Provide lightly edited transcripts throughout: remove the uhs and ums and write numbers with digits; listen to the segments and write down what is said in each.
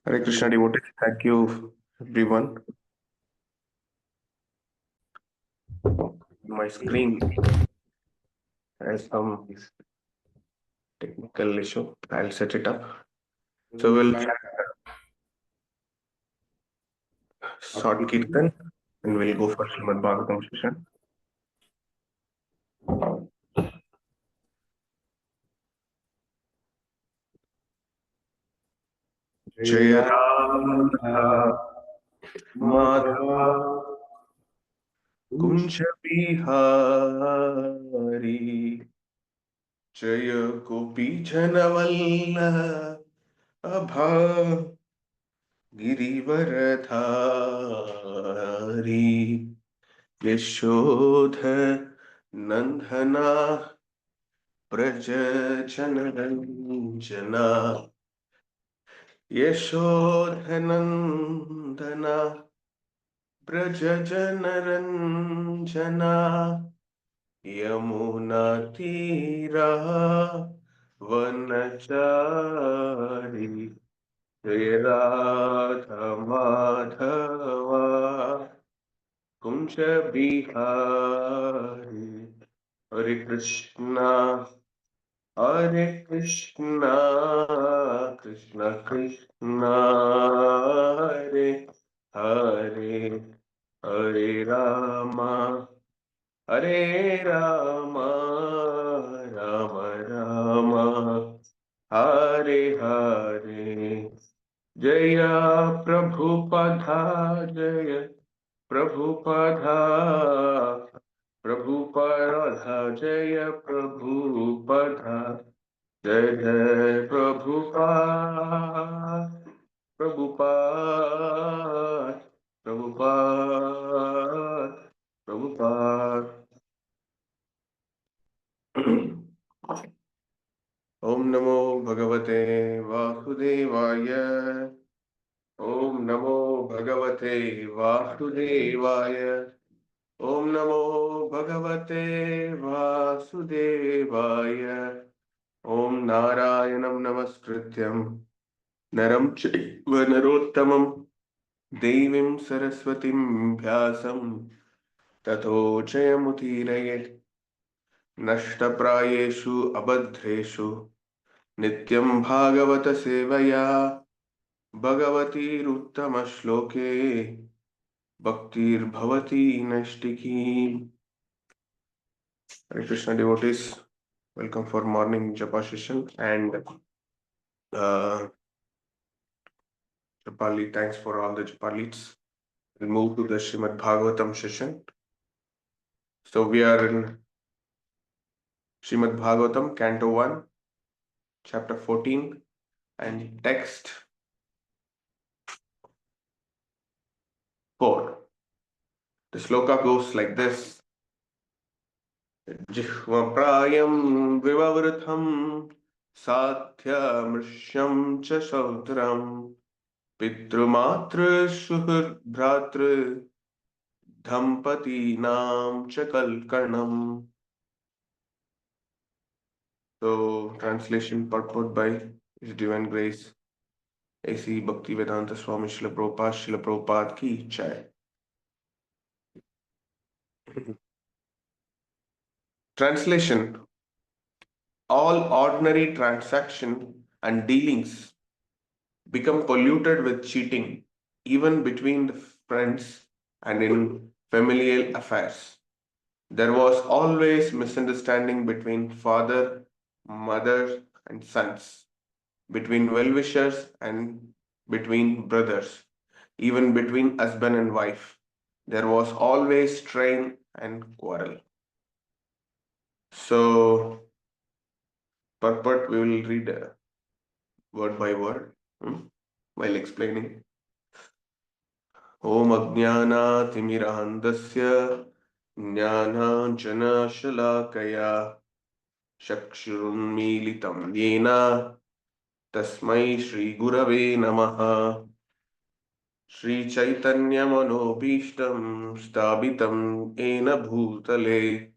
Hare Krishna devotees, thank you everyone. My screen has some technical issue. I'll set it up. So we'll chant short kirtan and we'll go for Srimad Bhagavatam session. Jai Radha Madhava Kunja Bihari Jaya Gopi Janavallabha Girivaradhari Yashodhanandana Prajajanranjana Yashodhanandana Prajajanranjana Yamuna Tira Vanachari Jai Radha Madhava Kunja Bihari Hare Krishna Hare Krishna Krishna Krishna Hare Hare Hare Rama Hare Rama Rama Rama Hare Hare Jaya Prabhupada Jaya Prabhupada Prabhupada Jaya Prabhupada Jai Jai Prabhupada Prabhupada Prabhupada Prabhupada Om Namo Bhagavate Vasudevaya Om Namo Bhagavate Vasudevaya Om Namo Bhagavate Vasudevaya Om Narayanam Namaskrityam Naram Chaiva Narottamam Devim Saraswatim Vyasam Tato Jayamutiraye Nashtaprayeshu Abadreshu Nityam Bhagavata Sevaya Bhagavati Ruttama Shloke Bhaktir Bhavati Nashtiki. Hare Krishna devotees, welcome for morning japa session and Japali, thanks for all the Japalites. We'll move to the Srimad Bhagavatam session. So we are in Srimad Bhagavatam, Canto 1, Chapter 14, and text 4. The sloka goes like this. Jihva prayam vivavrutham satya mrishyam cha saudram pitrumatra shuhur bhratra dhampati nam cha kalkanam. So, translation purport by His Divine Grace A.C. Bhaktivedanta Swami Srila Prabhupada ki jai. Translation: all ordinary transaction and dealings become polluted with cheating, even between the friends and in familial affairs. There was always misunderstanding between father, mother, and sons, between well-wishers and between brothers, even between husband and wife. There was always strain and quarrel. So, purport we will read word by word while explaining. Om Ajnana-timirandasya Jnana-jana-shalakaya Chakshurunmilitam Yena Tasmai Shri Gurave Namaha. Shri Chaitanya Manobhishtam Stabitam Ena Bhutale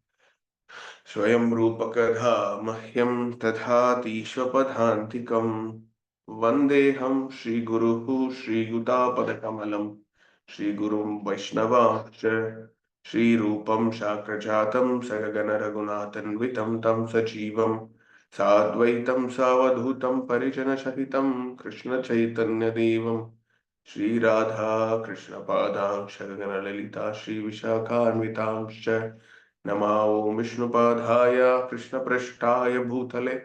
Swayam Rupakadha Mahyam Tadhati Swapadhantikam Vandeham Shri Guruhu Shri Yutapadakamalam Shri Gurum Vaishnava Shri Rupam Shakrajatam Saragana Raghunathan Vitam Tam Sajivam Sadvaitam Savadhutam Parijana Shahitam Krishna Chaitanya Devam Shri Radha Krishna Padam Shagana Lalita Shri Vishakhanvitam Namo Vishnupadhaya Krishna Prashtaya Bhutale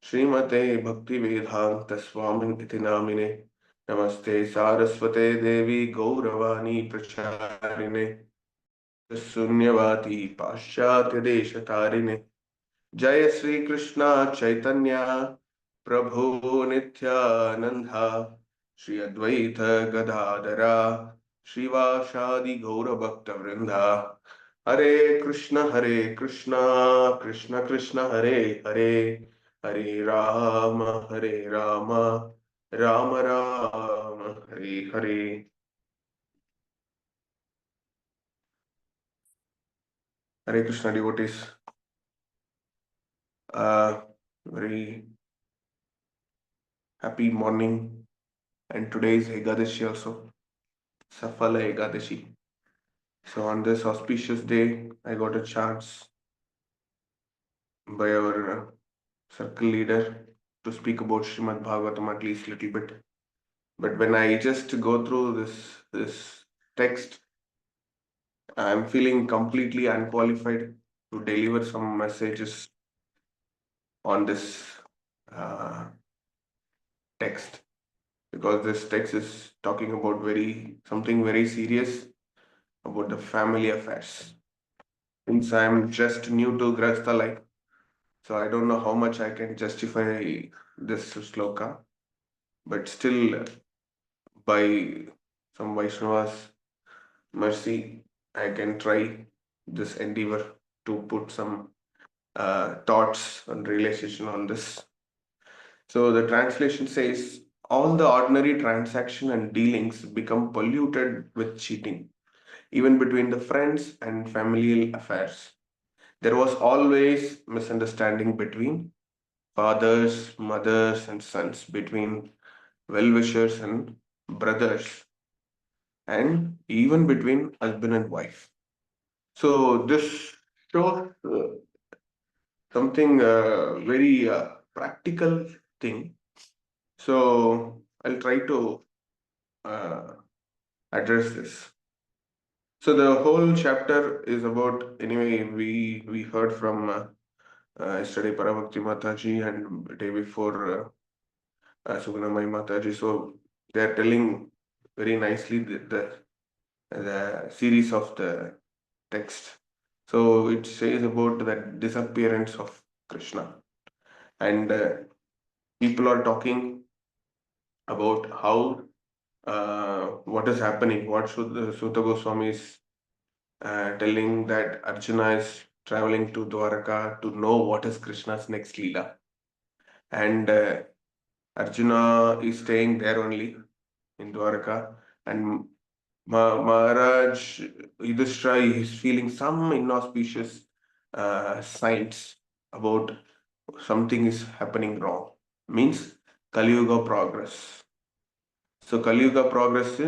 Srimate Bhaktivedanta Swamin Iti Namine Namaste Saraswate Devi Gauravani Pracharine Sunyavati Paschatya Deshatarine Jai Sri Krishna Chaitanya Prabhu Nityananda Shri Advaita Gadadara Shivashadi Gaura Bhakta Vrinda Hare Krishna Krishna Krishna Hare Hare Hare Rama Rama Rama Hare Hare. Hare Krishna devotees. Very happy morning, and today is Ekadashi also. Safala Ekadashi. So on this auspicious day, I got a chance by our circle leader to speak about Srimad Bhagavatam at least a little bit. But when I just go through this text, I'm feeling completely unqualified to deliver some messages on this uh, text, because this text is talking about something very serious about the family affairs. Since I'm just new to Grahastha life, so I don't know how much I can justify this sloka, but still, by some Vaishnavas' mercy, I can try this endeavor to put some thoughts and realization on this. So the translation says, all the ordinary transaction and dealings become polluted with cheating, even between the friends and familial affairs. There was always misunderstanding between fathers, mothers, and sons, between well wishers and brothers, and even between husband and wife. So, this shows something very practical thing. So, I'll try to uh, address this. So, the whole chapter is about, anyway, we heard from yesterday Parabhakti Mataji and day before Sugunamai Mataji. So they are telling very nicely the series of the text. So it says about the disappearance of Krishna, and people are talking about how what is happening. What Sutta Goswami is telling, that Arjuna is traveling to Dwaraka to know what is Krishna's next Leela, and Arjuna is staying there only in Dwaraka, and Maharaj Yudhishthira is feeling some inauspicious signs about something is happening wrong. Means Kali Yuga progress. So Kali Yuga progress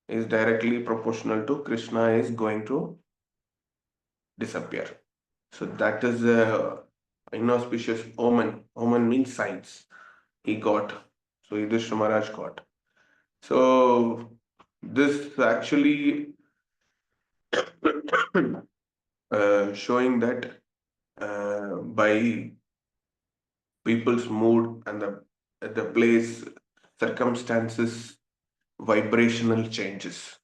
is directly proportional to Krishna is going to disappear. So that is the inauspicious omen. Omen means signs he got. So Yudhishthira Maharaj got. So this actually showing that by people's mood and the place, circumstances, vibrational changes.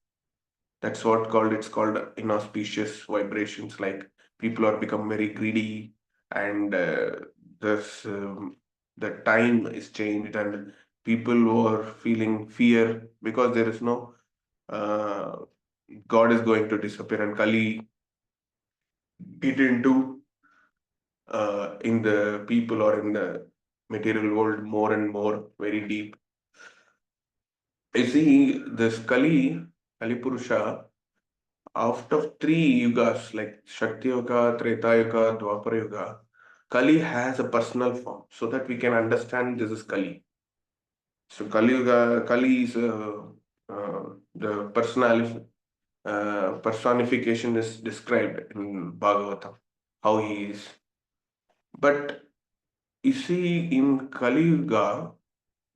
That's what called it's called inauspicious vibrations. Like people are become very greedy, and this the time is changed, and people who are feeling fear because there is no uh, God is going to disappear, and Kali get into in the people or in the material world more and more very deep. You see, this Kali Purusha, after three yugas like Shakti Yuga, Treta Yuga, Dwapara Yuga, Kali has a personal form so that we can understand this is Kali. So Kali is the personification is described in Bhagavatam, how he is. But you see, in Kali Yuga,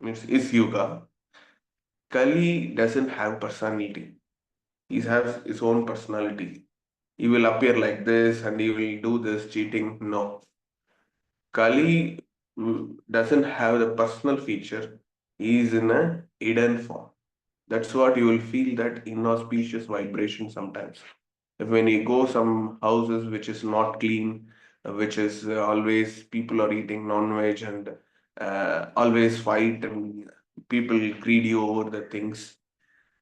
means is Yuga, Kali doesn't have personality. He has his own personality. He will appear like this and he will do this cheating. No. Kali doesn't have the personal feature. He is in a hidden form. That's what you will feel, that inauspicious vibration sometimes. When you go some houses which is not clean, which is always people are eating non-veg and always fight and people greedy over the things,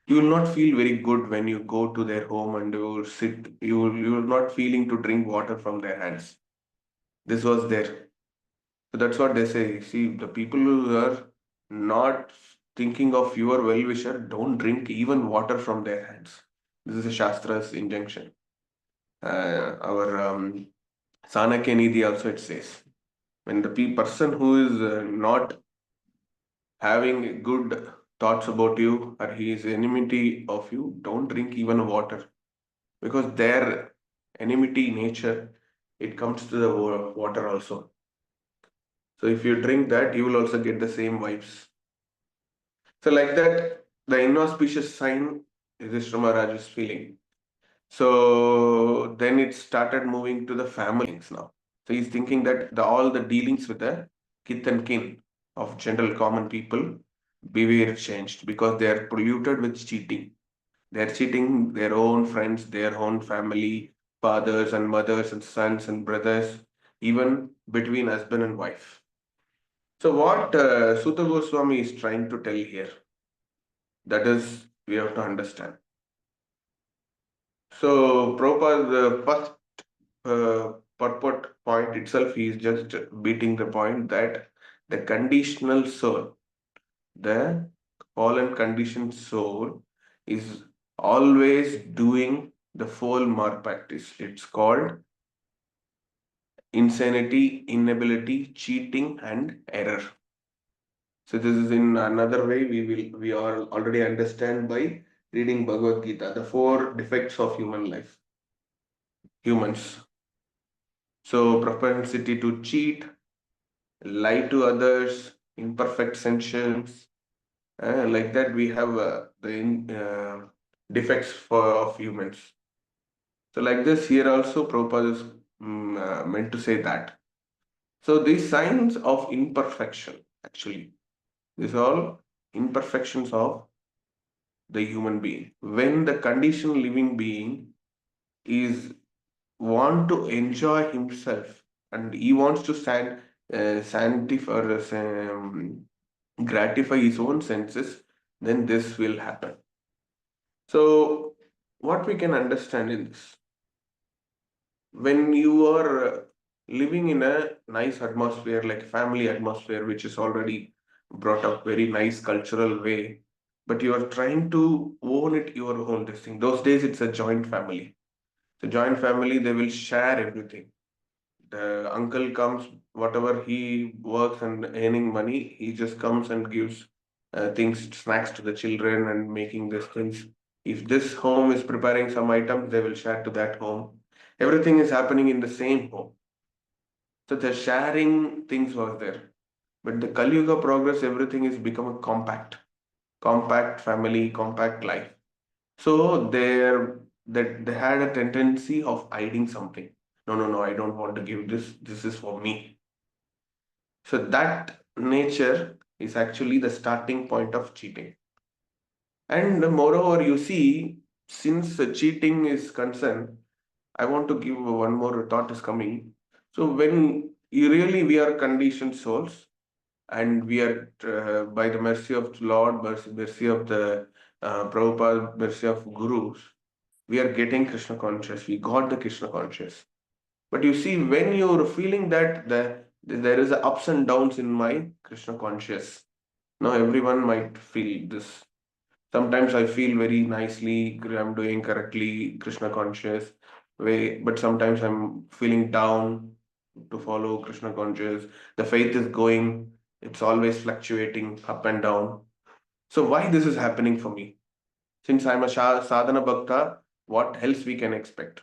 you will not feel very good when you go to their home and you will sit, you will not feeling to drink water from their hands. This was there. So that's what they say. See, the people who are not thinking of your well-wisher don't drink even water from their hands. This is a Shastra's injunction. Our Sanakya Nidhi also it says, when the person who is not having good thoughts about you or he is enmity of you, don't drink even water, because their enmity nature, it comes to the water also. So if you drink that, you will also get the same vibes. So like that, the inauspicious sign is Rajaraj's feeling. So then it started moving to the families now. So he's thinking that all the dealings with the kith and kin of general common people, behavior changed because they are polluted with cheating. They're cheating their own friends, their own family, fathers and mothers and sons and brothers, even between husband and wife. So what Sutta Goswami is trying to tell here, that is, we have to understand. So Prabhupada, the first purport point itself, he is just beating the point that the conditional soul, the fallen conditioned soul, is always doing the full mark practice. It's called insanity, inability, cheating, and error. So this is in another way we all already understand by reading Bhagavad Gita, the four defects of human life, humans. So propensity to cheat, lie to others, imperfect sentience, like that we have defects of humans. So like this here also Prabhupada is meant to say that. So these signs of imperfection, actually, these are all imperfections of the human being. When the conditioned living being is want to enjoy himself and he wants to sanctify or gratify his own senses, then this will happen. So, what we can understand in this, when you are living in a nice atmosphere, like family atmosphere, which is already brought up very nice cultural way, but you are trying to own it your own this thing. Those days, it's a joint family. So, joint family, they will share everything. The uncle comes, whatever he works and earning money, he just comes and gives things, snacks to the children and making these things. If this home is preparing some items, they will share to that home. Everything is happening in the same home. So the sharing things was there. But the Kali Yuga progress, everything is become a compact family, compact life. So they had a tendency of hiding something. No, no, no, I don't want to give this. This is for me. So that nature is actually the starting point of cheating. And moreover, you see, since cheating is concerned, I want to give one more thought is coming. So when you really we are conditioned souls, and we are by the mercy of the Lord, mercy of the Prabhupada, mercy of gurus, we are getting Krishna conscious. We got the Krishna conscious. But you see, when you're feeling that there is a ups and downs in my Krishna conscious. Now everyone might feel this. Sometimes I feel very nicely, I'm doing correctly, Krishna conscious way, but sometimes I'm feeling down to follow Krishna conscious. The faith is going. It's always fluctuating up and down. So why this is happening for me? Since I'm a sadhana bhakta, what else we can expect?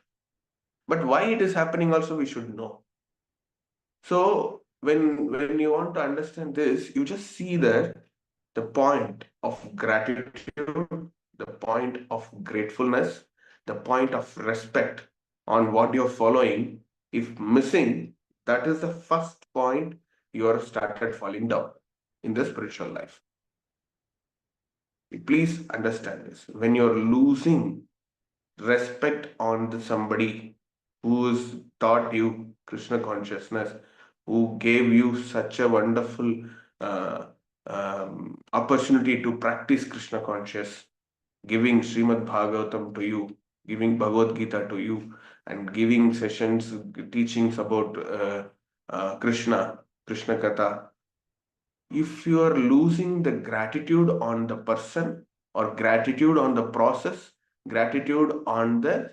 But why it is happening also we should know. So when you want to understand this, you just see that the point of gratitude, the point of gratefulness, the point of respect on what you're following, if missing, that is the first point you are started falling down in the spiritual life. Please understand this. When you're losing respect on the somebody who's taught you Krishna consciousness, who gave you such a wonderful uh, opportunity to practice Krishna conscious, giving Srimad Bhagavatam to you, giving Bhagavad Gita to you, and giving sessions, teachings about Krishna Katha. If you are losing the gratitude on the person or gratitude on the process, gratitude on the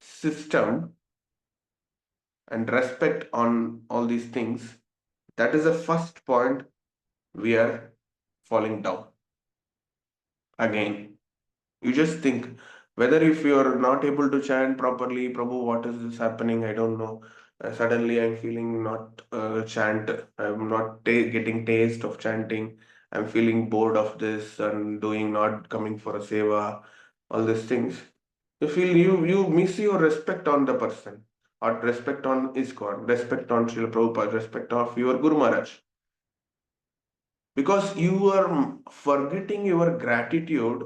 system, and respect on all these things, that is the first point we are falling down. Again, you just think whether if you are not able to chant properly, Prabhu, what is this happening? I don't know. Suddenly I'm feeling not chant. I'm not getting taste of chanting. I'm feeling bored of this and doing not coming for a seva. All these things. You feel you miss your respect on the person, or respect on ISKCON, respect on Srila Prabhupada, respect of your Guru Maharaj, because you are forgetting your gratitude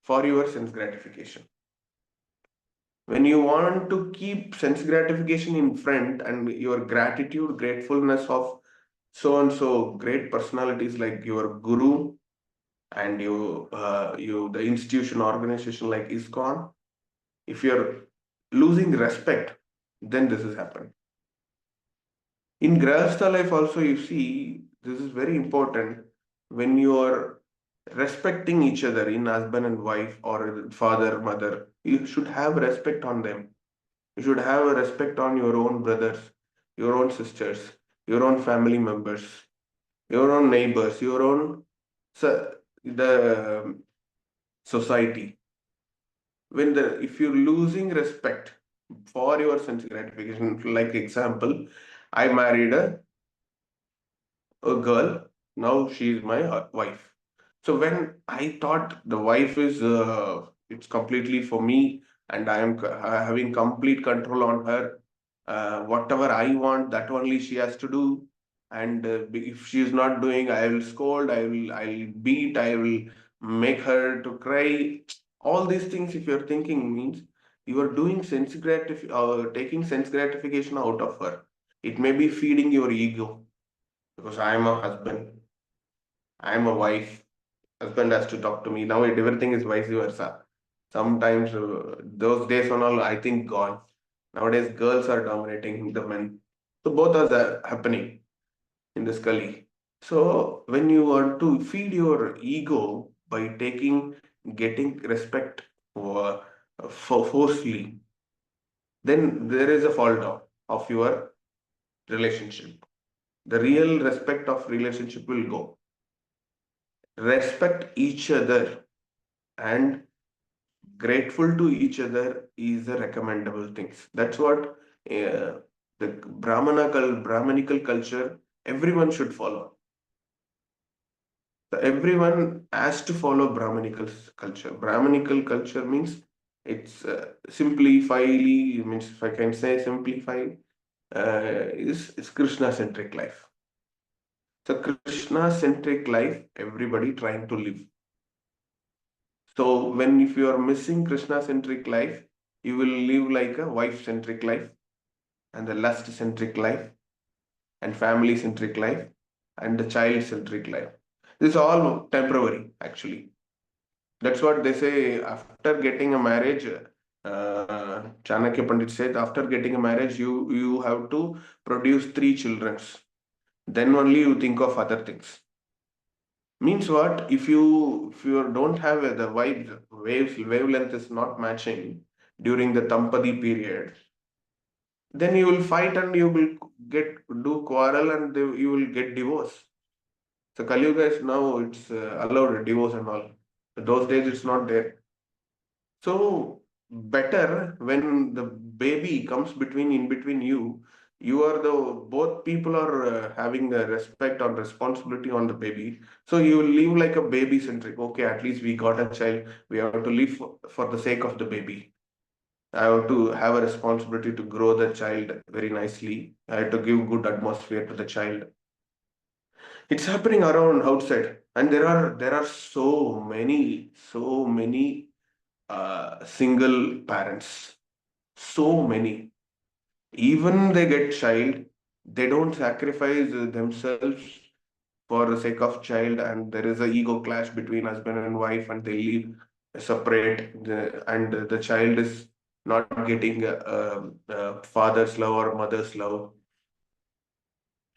for your sense gratification. When you want to keep sense gratification in front and your gratitude, gratefulness of so and so great personalities like your guru and you the institution organization like ISKCON, if you're losing respect, then this is happening. In Grahastha life also, you see, this is very important. When you are respecting each other in husband and wife or father, mother, you should have respect on them. You should have a respect on your own brothers, your own sisters, your own family members, your own neighbors, your own the society. When the if you're losing respect for your sense gratification, like example, I married a girl. Now she is my wife. So when I thought the wife is it's completely for me, and I am having complete control on her. Whatever I want, that only she has to do. And if she is not doing, I will scold. I'll beat. I will make her to cry. All these things, if you're thinking, means you are doing taking sense gratification out of her. It may be feeding your ego because I am a husband, I am a wife. Husband has to talk to me. Now everything is vice versa. Sometimes those days and all, I think gone. Nowadays, girls are dominating the men. So both are happening in this gully. So when you want to feed your ego by getting respect for forcefully, then there is a fall down of your relationship. The real respect of relationship will go. Respect each other and grateful to each other is the recommendable things. That's what the Brahmanical culture everyone should follow. So everyone has to follow Brahmanical culture. Brahmanical culture means it's simplify means if I can say simplify is Krishna centric life. So Krishna centric life everybody trying to live. So when if you are missing Krishna centric life, you will live like a wife centric life and the lust centric life and family centric life and the child centric life. This is all temporary actually. That's what they say after getting a marriage. Chanakya Pandit said after getting a marriage, you have to produce 3 children. Then only you think of other things. Means what? If you don't have the wavelength is not matching during the Tampadi period, then you will fight and you will get do quarrel and you will get divorce. So Kali Yuga is now it's allowed divorce and all. Those days it's not there. So better when the baby comes in between you, you are the both people are having the respect or responsibility on the baby. So you will live like a baby centric. Okay, at least we got a child. We have to live for the sake of the baby. I have to have a responsibility to grow the child very nicely. I have to give good atmosphere to the child. It's happening around outside, and there are so many single parents, so many. Even they get child, they don't sacrifice themselves for the sake of child, and there is a ego clash between husband and wife, and they live separate, and the child is not getting father's love or mother's love.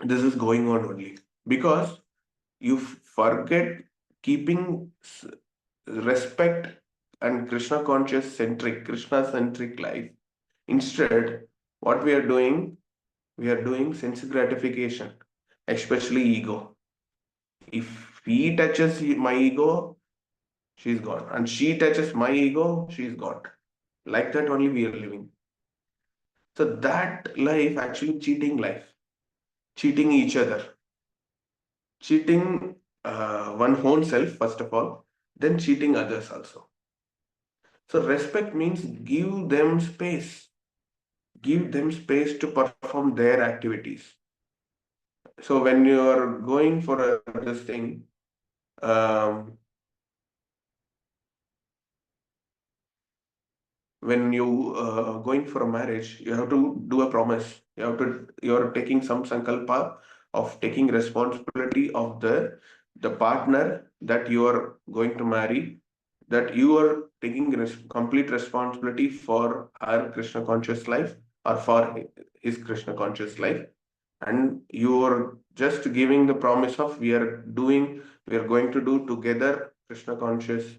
This is going on only because you forget keeping respect and Krishna centric life. Instead, what we are doing sense gratification, especially ego. If he touches my ego, she's gone. And she touches my ego, she's gone. Like that only we are living. So that life actually cheating life, cheating each other, cheating one own self, first of all, then cheating others also. So respect means give them space to perform their activities. So when you are going for this thing, um, when you going for a marriage, you have to do a promise. You're taking some sankalpa of taking responsibility of the partner that you are going to marry, that you are taking complete responsibility for our Krishna conscious life or for his Krishna conscious life, and you are just giving the promise of we are going to do together Krishna conscious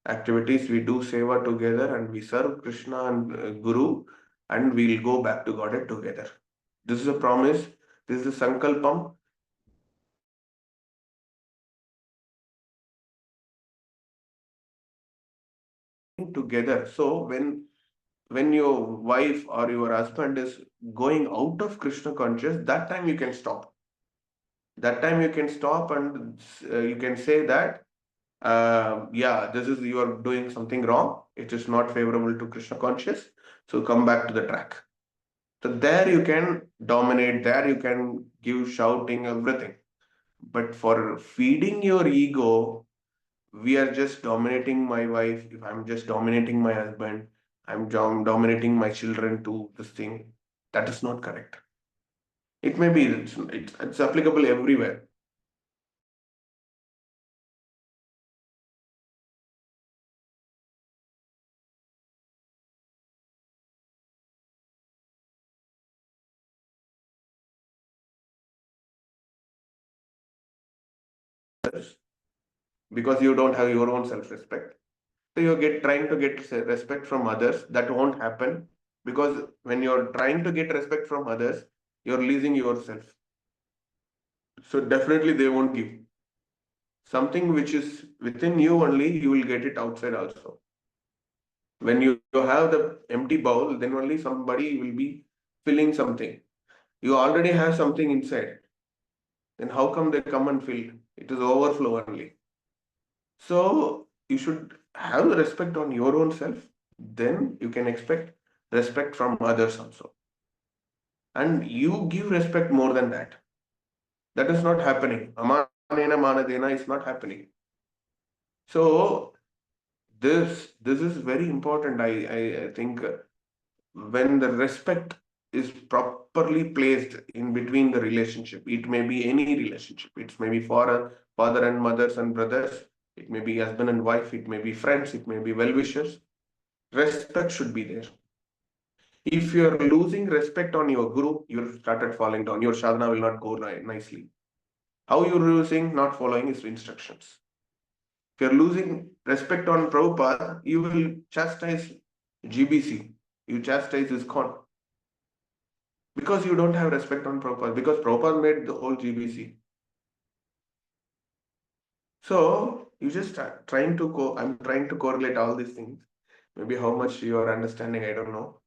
activities. We do seva together and we serve Krishna and Guru, and we'll go back to Godhead together. This is a promise. This is a sankalpam together. So when your wife or your husband is going out of Krishna conscious, that time you can stop. That time you can stop and you can say that yeah, this is you are doing something wrong. It is not favorable to Krishna conscious. So come back to the track. So there you can dominate. There you can give shouting everything. But for feeding your ego, we are just dominating my wife. If I'm just dominating my husband, I'm dominating my children to this thing. That is not correct. It may be it's applicable everywhere. Because you don't have your own self-respect. So you get trying to get respect from others. That won't happen because when you're trying to get respect from others, you're losing yourself. So definitely they won't give. Something which is within you only, you will get it outside also. When you have the empty bowl, then only somebody will be filling something. You already have something inside. Then how come they come and fill? It is overflow only. So you should have the respect on your own self. Then you can expect respect from others also. And you give respect more than that. That is not happening. Amanena manadena is not happening. So this is very important. I think when the respect is properly placed in between the relationship, it may be any relationship. It may be for a father and mothers and brothers. It may be husband and wife. It may be friends. It may be well wishers. Respect should be there. If you're losing respect on your guru, you've started falling down. Your sadhana will not go nicely. How you're losing, not following his instructions. If you're losing respect on Prabhupada, you will chastise GBC. You chastise ISKCON. Because you don't have respect on Prabhupada. Because Prabhupada made the whole GBC. So you just trying to I'm trying to correlate all these things. Maybe how much you are understanding, I don't know.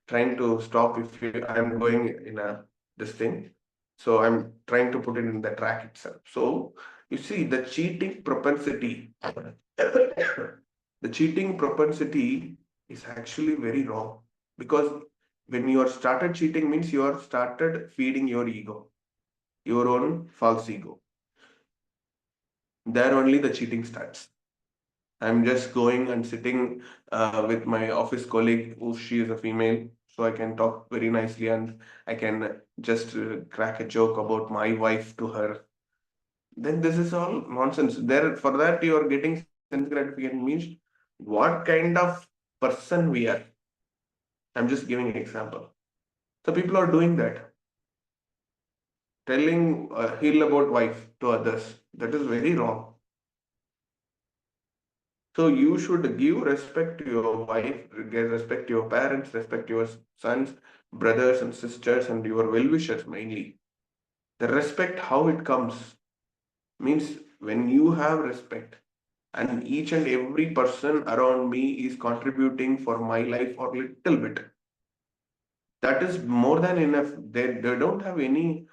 Trying to stop if I'm going in a this thing. So I'm trying to put it in the track itself. So you see the cheating propensity, the cheating propensity is actually very wrong, because when you are started cheating means you are started feeding your ego, your own false ego. There only the cheating starts. I'm just going and sitting with my office colleague, who she is a female, so I can talk very nicely and I can just crack a joke about my wife to her. Then this is all nonsense. There, for that you are getting sense gratification means what kind of person we are. I'm just giving an example. So people are doing that, telling heal about wife to others. That is very wrong. So you should give respect to your wife, give respect to your parents, respect your sons, brothers and sisters, and your well-wishers mainly. The respect, how it comes, means when you have respect, and each and every person around me is contributing for my life or little bit, that is more than enough. They don't have any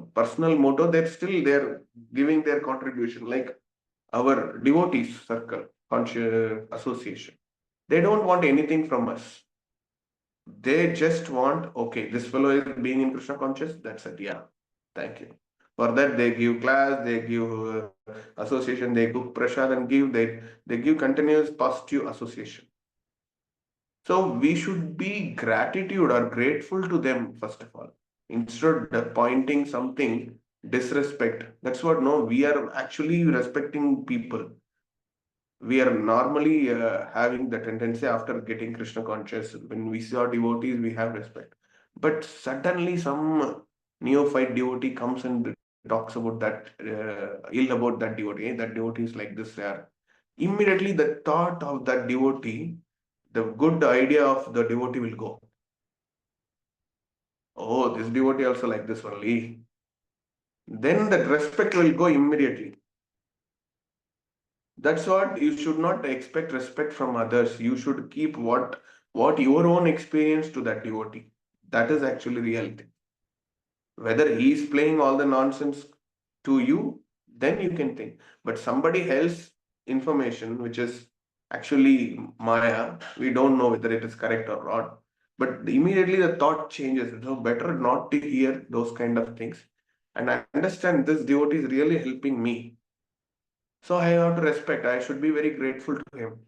personal motto. They're giving their contribution. Like our devotees circle, conscious association. They don't want anything from us. They just want, okay, this fellow is being in Krishna conscious, that's it. Yeah. Thank you. For that, they give class, they give association, they cook prasad and they give continuous positive association. So we should be gratitude or grateful to them, first of all. Instead of pointing something, disrespect. That's what, no, we are actually respecting people. We are normally having the tendency after getting Krishna conscious, when we see our devotees, we have respect. But suddenly some neophyte devotee comes and talks about that, ill about that devotee. That devotee is like this, they are. Immediately the thought of that devotee, the good idea of the devotee will go. Oh, this devotee also like this only. Then that respect will go immediately. That's what you should not expect respect from others. You should keep what your own experience to that devotee. That is actually reality. Whether he is playing all the nonsense to you, then you can think. But somebody else information, which is actually Maya, we don't know whether it is correct or not. But immediately the thought changes. So better not to hear those kind of things. And I understand this devotee is really helping me. So I have to respect. I should be very grateful to him.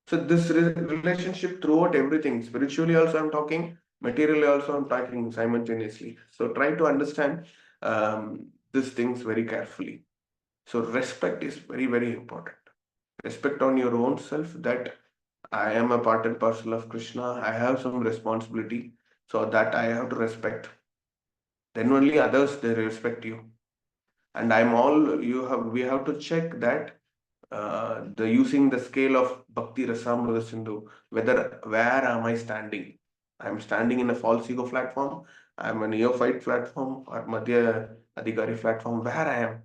So this relationship throughout everything, spiritually also I'm talking, materially also I'm talking simultaneously. So try to understand these things very carefully. So respect is very, very important. Respect on your own self, that I am a part and parcel of Krishna. I have some responsibility, so that I have to respect. Then only others they respect you. And I'm all you have. We have to check that the using the scale of Bhakti Rasamrita Sindhu, whether where am I standing? I'm standing in a false ego platform, I'm a neophyte platform, or Madhya Adhikari platform, where I am.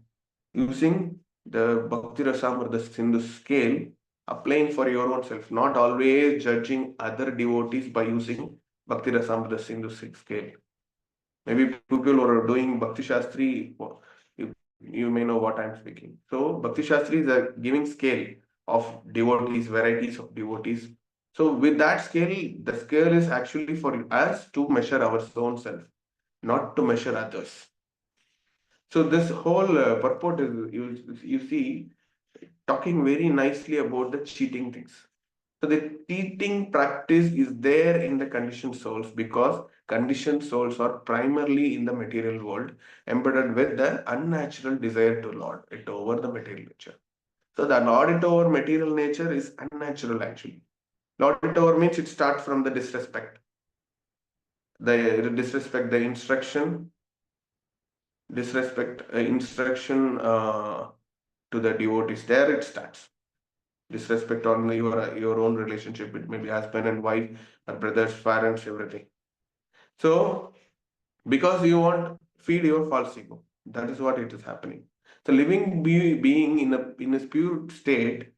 Using the Bhakti Rasamrita Sindhu scale, applying for your own self, not always judging other devotees by using Bhakti Rasamrita Sindhu scale. Maybe people who are doing Bhakti Shastri, you may know what I'm speaking. So Bhakti Shastri is a giving scale of devotees, varieties of devotees. So with that scale, the scale is actually for us to measure our own self, not to measure others. So this whole purport is, you see, talking very nicely about the cheating things. So the cheating practice is there in the conditioned souls, because conditioned souls are primarily in the material world, embedded with the unnatural desire to lord it over the material nature. So the lord it over material nature is unnatural actually. Lord it over means it starts from the disrespect. The disrespect, the instruction, instruction to the devotees. There it starts. Disrespect on your own relationship with maybe husband and wife, or brothers, parents, everything. So because you want feed your false ego, That is what it is happening. So living being in a pure state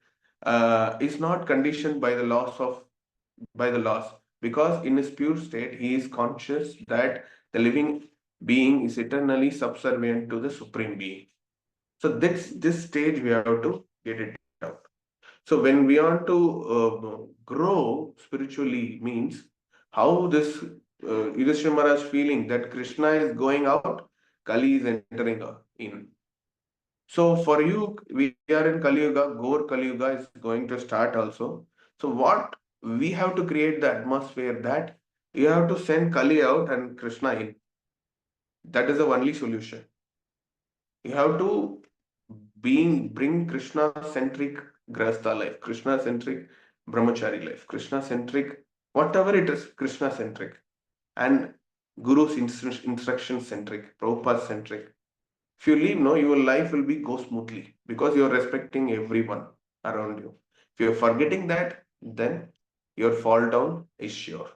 is not conditioned by the loss, because in his pure state he is conscious that the living being is eternally subservient to the supreme being. So this stage we have to get it out. So when we want to grow spiritually means how this Yudhishthira Maharaj feeling that Krishna is going out, Kali is entering in. So for you, we are in Kali Yuga, Gaur Kali Yuga is going to start also. So what we have to create the atmosphere that you have to send Kali out and Krishna in. That is the only solution. You have to bring Krishna centric Grahastha life, Krishna centric Brahmachari life, Krishna centric whatever it is, Krishna centric, and Guru's instruction centric, Prabhupada centric. If you leave, no, your life will be go smoothly because you are respecting everyone around you. If you are forgetting that, then your fall down is sure.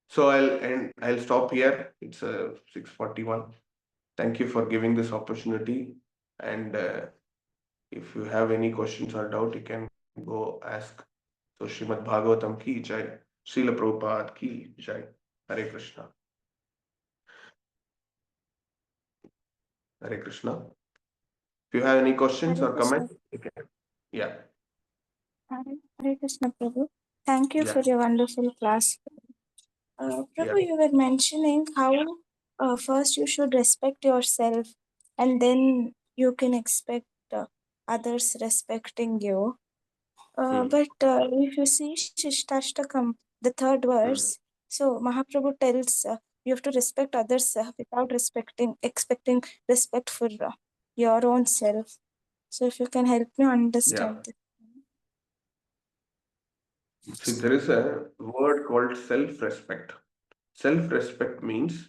So I'll stop here. It's 6:41. Thank you for giving this opportunity. And if you have any questions or doubt, you can go ask. So Srimad Bhagavatam ki jai, Srila Prabhupada ki jai. Hare Krishna. Hare Krishna. If you have any questions Hare or Krishna. comments, you can. Yeah. Hare Krishna, Prabhu. Thank you for Yeah. your wonderful class. Yeah. Prabhu, you were mentioning how first you should respect yourself and then you can expect others respecting you. But if you see Shishtastakam, the third verse, so Mahaprabhu tells you have to respect others without expecting respect for your own self. So if you can help me understand this. See, there is a word called self-respect. Self-respect means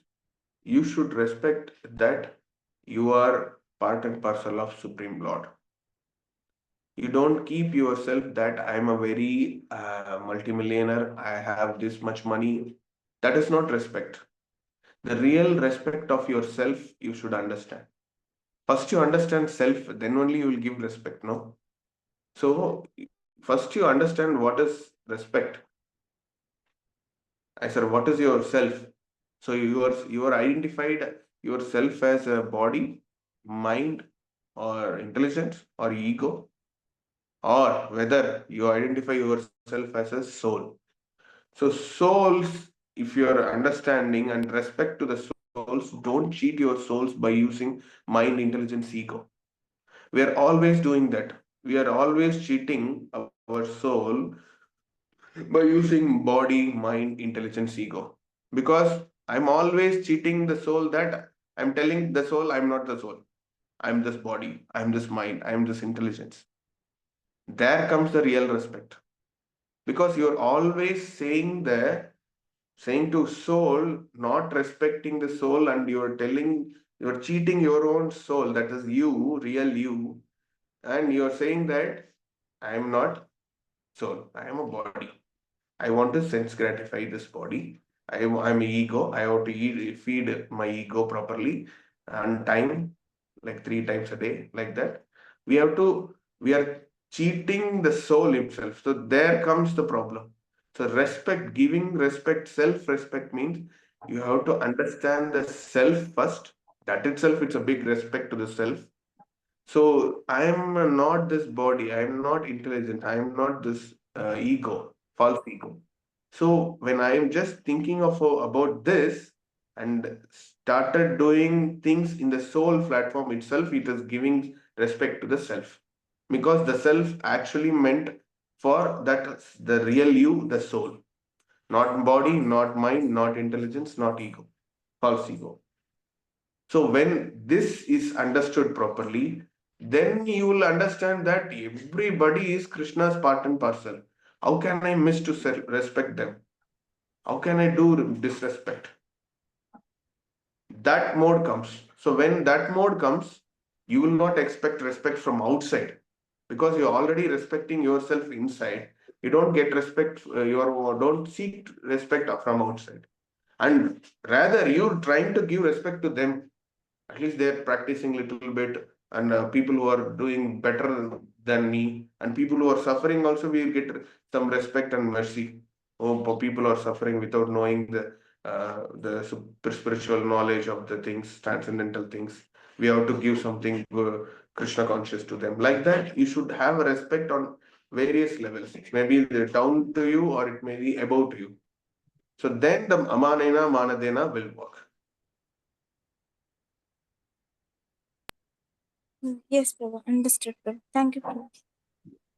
you should respect that you are part and parcel of Supreme Lord. You don't keep yourself that I'm a very multimillionaire, I have this much money. That is not respect. The real respect of yourself you should understand. First you understand self, then only you will give respect, no? So first you understand what is respect. I said, what is yourself? So you are identified yourself as a body, mind, or intelligence, or ego, or whether you identify yourself as a soul. So souls, if you are understanding and respect to the souls, don't cheat your souls by using mind, intelligence, ego. We are always doing that. We are always cheating our soul by using body, mind, intelligence, ego. Because I'm always cheating the soul that I'm telling the soul I'm not the soul. I'm this body, I'm this mind, I'm this intelligence. There comes the real respect. Because you're always saying to soul, not respecting the soul, and you're cheating your own soul, that is you, real you, and you're saying that I am not soul, I am a body. I want to sense gratify this body. I'm ego. I have to feed my ego properly and time, like 3 times a day, like that. We are cheating the soul itself. So there comes the problem. So respect, giving respect, self-respect means you have to understand the self first. That itself, it's a big respect to the self. So I am not this body. I am not intelligent. I am not this ego, false ego. So when I am just thinking of about this and started doing things in the soul platform itself, it is giving respect to the self, because the self actually meant for that the real you, the soul, not body, not mind, not intelligence, not ego, false ego. So when this is understood properly, then you will understand that everybody is Krishna's part and parcel. How can I miss to respect them? How can I do disrespect? That mode comes. So when that mode comes, you will not expect respect from outside because you're already respecting yourself inside. You don't get respect. Don't seek respect from outside, and rather you're trying to give respect to them. At least they're practicing little bit, and people who are doing better than me, and people who are suffering also, we get some respect and mercy. Oh, people are suffering without knowing the super spiritual knowledge of the things, transcendental things. We have to give something Krishna conscious to them. Like that, you should have a respect on various levels. Maybe they're down to you, or it may be above to you. So then the amanena manadena will work. Yes, Prabhu. Understood, Prabhu. Thank you, Prabhu.